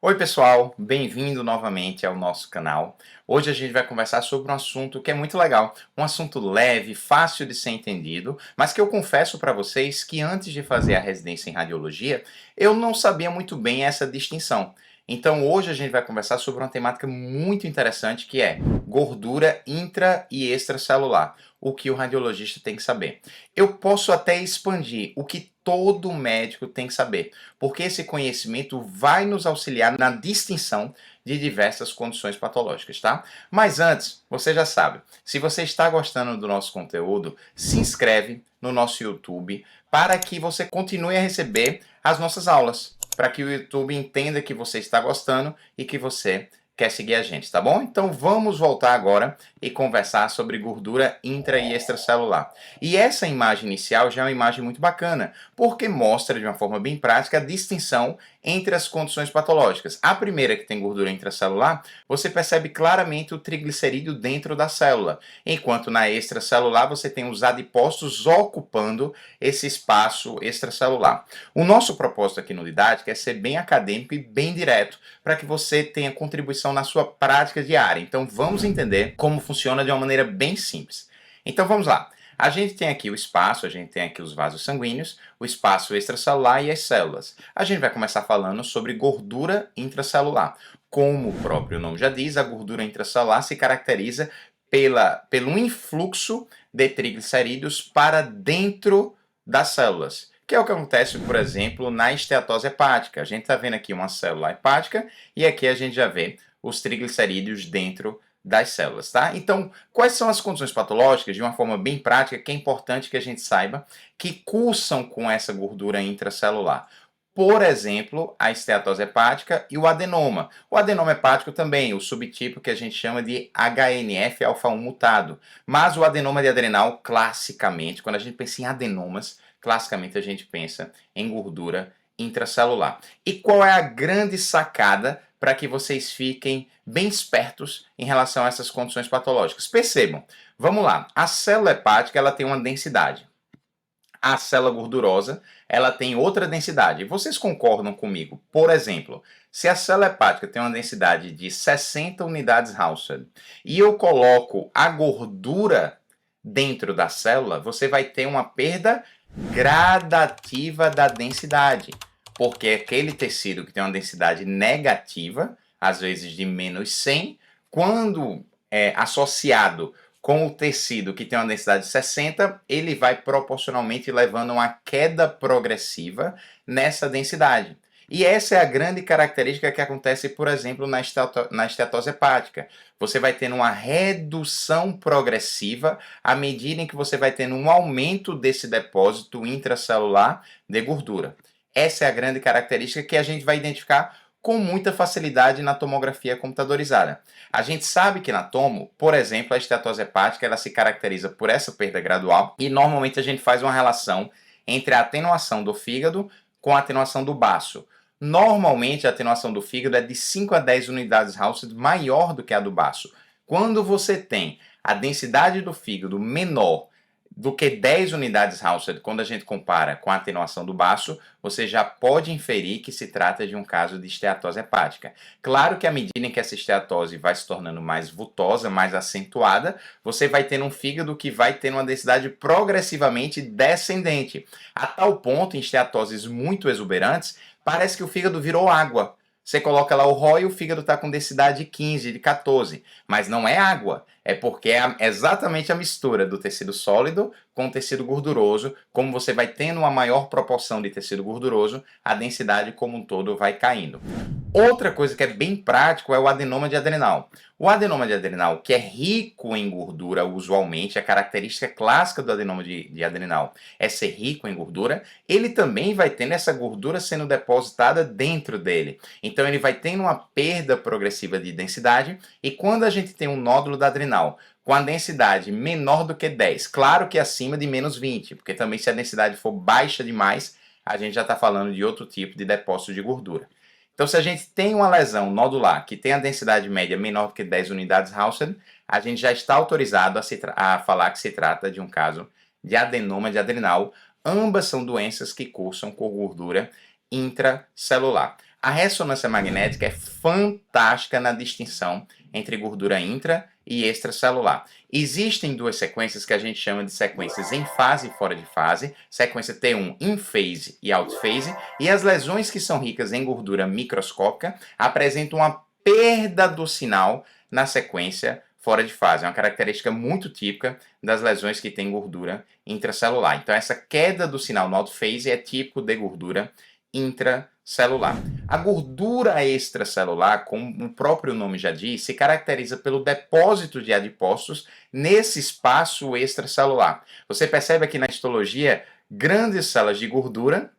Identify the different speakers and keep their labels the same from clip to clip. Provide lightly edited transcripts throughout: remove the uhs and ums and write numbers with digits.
Speaker 1: Oi pessoal, bem-vindo novamente ao nosso canal. Hoje a gente vai conversar sobre um assunto que é muito legal, um assunto leve, fácil de ser entendido, mas que eu confesso para vocês que antes de fazer a residência em radiologia, eu não sabia muito bem essa distinção. Então hoje a gente vai conversar sobre uma temática muito interessante que é gordura intra e extracelular, o que o radiologista tem que saber. Eu posso até expandir o que todo médico tem que saber, porque esse conhecimento vai nos auxiliar na distinção de diversas condições patológicas, tá? Mas antes, você já sabe, se você está gostando do nosso conteúdo, se inscreve no nosso YouTube para que você continue a receber as nossas aulas, para que o YouTube entenda que você está gostando e que você quer seguir a gente, tá bom? Então vamos voltar agora e conversar sobre gordura intra e extracelular. E essa imagem inicial já é uma imagem muito bacana, porque mostra de uma forma bem prática a distinção entre as condições patológicas. A primeira, que tem gordura intracelular, você percebe claramente o triglicerídeo dentro da célula, enquanto na extracelular você tem os adipócitos ocupando esse espaço extracelular. O nosso propósito aqui no Didática é ser bem acadêmico e bem direto, para que você tenha contribuição na sua prática diária. Então vamos entender como funciona de uma maneira bem simples. Então vamos lá. A gente tem aqui o espaço, a gente tem aqui os vasos sanguíneos, o espaço extracelular e as células. A gente vai começar falando sobre gordura intracelular. Como o próprio nome já diz, a gordura intracelular se caracteriza pelo influxo de triglicerídeos para dentro das células, que é o que acontece, por exemplo, na esteatose hepática. A gente está vendo aqui uma célula hepática e aqui a gente já vê os triglicerídeos dentro das células, tá? Então, quais são as condições patológicas, de uma forma bem prática, que é importante que a gente saiba, que cursam com essa gordura intracelular? Por exemplo, a esteatose hepática e o adenoma. O adenoma hepático também, o subtipo que a gente chama de HNF-alfa1 mutado. Mas o adenoma de adrenal, classicamente, quando a gente pensa em adenomas, classicamente a gente pensa em gordura intracelular. E qual é a grande sacada para que vocês fiquem bem espertos em relação a essas condições patológicas? Percebam, vamos lá, a célula hepática ela tem uma densidade. A célula gordurosa ela tem outra densidade. Vocês concordam comigo? Por exemplo, se a célula hepática tem uma densidade de 60 unidades Hounsfield e eu coloco a gordura dentro da célula, você vai ter uma perda gradativa da densidade, porque aquele tecido que tem uma densidade negativa, às vezes de menos 100, quando é associado com o tecido que tem uma densidade de 60, ele vai proporcionalmente levando a uma queda progressiva nessa densidade. E essa é a grande característica que acontece, por exemplo, na esteatose hepática. Você vai tendo uma redução progressiva à medida em que você vai tendo um aumento desse depósito intracelular de gordura. Essa é a grande característica que a gente vai identificar com muita facilidade na tomografia computadorizada. A gente sabe que na tomo, por exemplo, a esteatose hepática ela se caracteriza por essa perda gradual e normalmente a gente faz uma relação entre a atenuação do fígado com a atenuação do baço. Normalmente a atenuação do fígado é de 5 a 10 unidades Hounsfield maior do que a do baço. Quando você tem a densidade do fígado menor do que 10 unidades Hounsfield, quando a gente compara com a atenuação do baço, você já pode inferir que se trata de um caso de esteatose hepática. Claro que à medida em que essa esteatose vai se tornando mais vultosa, mais acentuada, você vai tendo um fígado que vai tendo uma densidade progressivamente descendente. A tal ponto, em esteatoses muito exuberantes, parece que o fígado virou água. Você coloca lá o ROI e o fígado está com densidade de 15, de 14. Mas não é água. É porque é exatamente a mistura do tecido sólido com o tecido gorduroso. Como você vai tendo uma maior proporção de tecido gorduroso, a densidade como um todo vai caindo. Outra coisa que é bem prático é o adenoma de adrenal. O adenoma de adrenal, que é rico em gordura usualmente, a característica clássica do adenoma de adrenal é ser rico em gordura, ele também vai tendo essa gordura sendo depositada dentro dele. Então ele vai tendo uma perda progressiva de densidade e quando a gente tem um nódulo da adrenal com a densidade menor do que 10, claro que acima de menos 20, porque também se a densidade for baixa demais, a gente já está falando de outro tipo de depósito de gordura. Então, se a gente tem uma lesão nodular que tem a densidade média menor do que 10 unidades Hounsfield, a gente já está autorizado a falar que se trata de um caso de adenoma de adrenal. Ambas são doenças que cursam com gordura intracelular. A ressonância magnética é fantástica na distinção entre gordura intra e extracelular. Existem duas sequências que a gente chama de sequências em fase e fora de fase, sequência T1 in phase e out phase, e as lesões que são ricas em gordura microscópica apresentam uma perda do sinal na sequência fora de fase. É uma característica muito típica das lesões que têm gordura intracelular. Então, essa queda do sinal no out phase é típico de gordura intracelular. A gordura extracelular, como o próprio nome já diz, se caracteriza pelo depósito de adipócitos nesse espaço extracelular. Você percebe aqui na histologia grandes células de gordura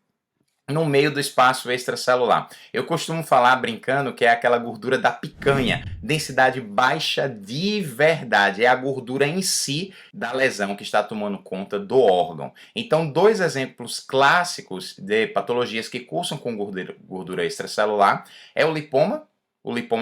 Speaker 1: no meio do espaço extracelular. Eu costumo falar brincando que é aquela gordura da picanha, densidade baixa de verdade, é a gordura em si da lesão que está tomando conta do órgão. Então, dois exemplos clássicos de patologias que cursam com gordura extracelular é o lipoma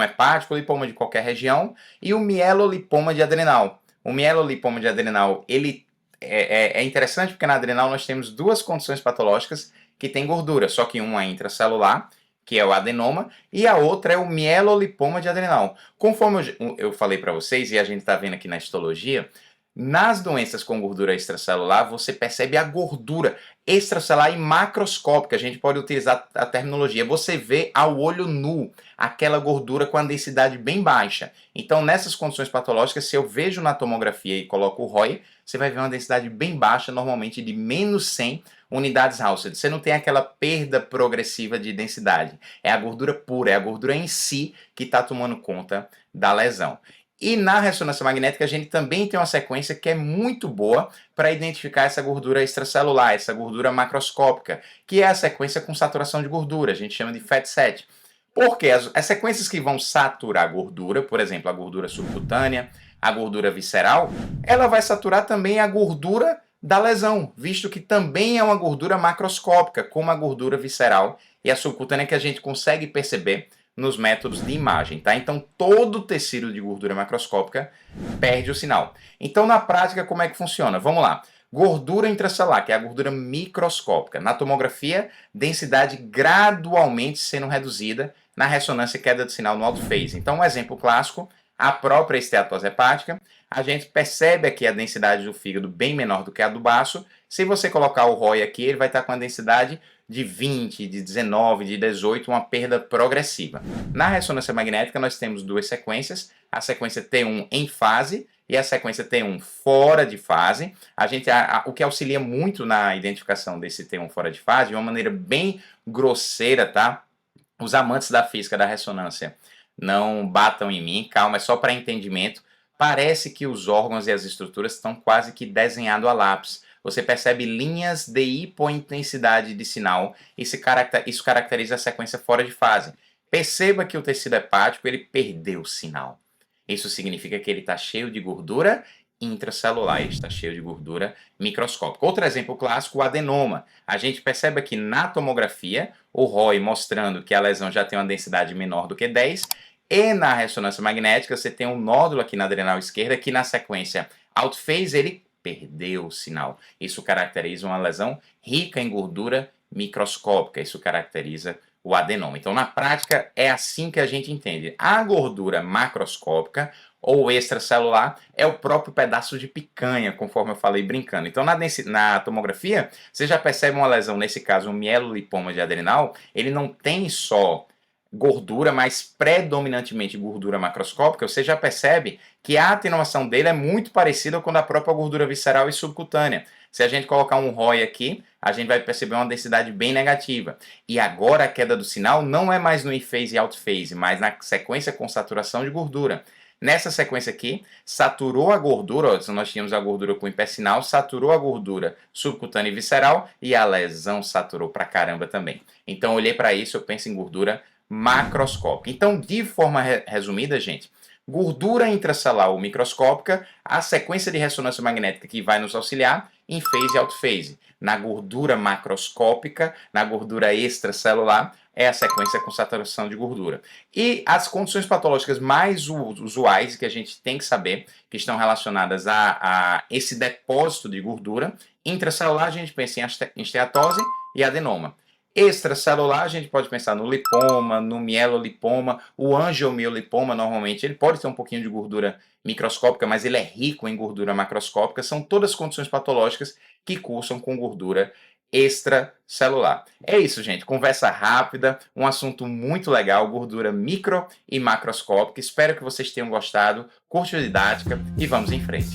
Speaker 1: hepático, o lipoma de qualquer região, e o mielolipoma de adrenal. O mielolipoma de adrenal, ele é interessante porque na adrenal nós temos duas condições patológicas que tem gordura, só que uma é intracelular, que é o adenoma, e a outra é o mielolipoma de adrenal. Conforme eu falei para vocês, e a gente está vendo aqui na histologia, nas doenças com gordura extracelular, você percebe a gordura extracelular e macroscópica. A gente pode utilizar a terminologia. Você vê ao olho nu aquela gordura com a densidade bem baixa. Então, nessas condições patológicas, se eu vejo na tomografia e coloco o ROI, você vai ver uma densidade bem baixa, normalmente de menos 100 unidades Hounsfield. Você não tem aquela perda progressiva de densidade. É a gordura pura, é a gordura em si que está tomando conta da lesão. E na ressonância magnética a gente também tem uma sequência que é muito boa para identificar essa gordura extracelular, essa gordura macroscópica, que é a sequência com saturação de gordura, a gente chama de FAT7. Porque as sequências que vão saturar a gordura, por exemplo, a gordura subcutânea, a gordura visceral, ela vai saturar também a gordura da lesão, visto que também é uma gordura macroscópica, como a gordura visceral e a subcutânea que a gente consegue perceber nos métodos de imagem, tá? Então, todo o tecido de gordura macroscópica perde o sinal. Então, na prática, como é que funciona? Vamos lá. Gordura intracelular, que é a gordura microscópica. Na tomografia, densidade gradualmente sendo reduzida. Na ressonância, queda de sinal no out phase. Então, um exemplo clássico, a própria esteatose hepática. A gente percebe aqui a densidade do fígado bem menor do que a do baço. Se você colocar o ROI aqui, ele vai estar com a densidade de 20, de 19, de 18, uma perda progressiva. Na ressonância magnética, nós temos duas sequências, a sequência T1 em fase e a sequência T1 fora de fase. O que auxilia muito na identificação desse T1 fora de fase, de uma maneira bem grosseira, tá? Os amantes da física da ressonância não batam em mim, calma, é só para entendimento. Parece que os órgãos e as estruturas estão quase que desenhados a lápis. Você percebe linhas de hipointensidade de sinal e isso caracteriza a sequência fora de fase. Perceba que o tecido hepático ele perdeu o sinal. Isso significa que ele está cheio de gordura intracelular, ele está cheio de gordura microscópica. Outro exemplo clássico, o adenoma. A gente percebe aqui na tomografia o ROI mostrando que a lesão já tem uma densidade menor do que 10, e na ressonância magnética você tem um nódulo aqui na adrenal esquerda que na sequência out phase ele perdeu o sinal. Isso caracteriza uma lesão rica em gordura microscópica, isso caracteriza o adenoma. Então, na prática, é assim que a gente entende. A gordura macroscópica ou extracelular é o próprio pedaço de picanha, conforme eu falei brincando. Então, na tomografia, você já percebe uma lesão, nesse caso, um mielolipoma de adrenal, ele não tem só gordura, mas predominantemente gordura macroscópica, você já percebe que a atenuação dele é muito parecida com a da própria gordura visceral e subcutânea. Se a gente colocar um ROI aqui, a gente vai perceber uma densidade bem negativa. E agora a queda do sinal não é mais no in-phase e out-phase, mas na sequência com saturação de gordura. Nessa sequência aqui, saturou a gordura, nós tínhamos a gordura com hipersinal, saturou a gordura subcutânea e visceral e a lesão saturou pra caramba também. Então, eu olhei para isso, eu penso em gordura macroscópica. Então, de forma resumida, gente, gordura intracelular ou microscópica, a sequência de ressonância magnética que vai nos auxiliar em phase e out phase. Na gordura macroscópica, na gordura extracelular, é a sequência com saturação de gordura. E as condições patológicas mais usuais que a gente tem que saber, que estão relacionadas a esse depósito de gordura, intracelular a gente pensa em esteatose e adenoma. Extracelular, a gente pode pensar no lipoma, no mielolipoma, o angiomiolipoma, normalmente, ele pode ter um pouquinho de gordura microscópica, mas ele é rico em gordura macroscópica. São todas condições patológicas que cursam com gordura extracelular. É isso, gente. Conversa rápida, um assunto muito legal, gordura micro e macroscópica. Espero que vocês tenham gostado. Curte a didática e vamos em frente.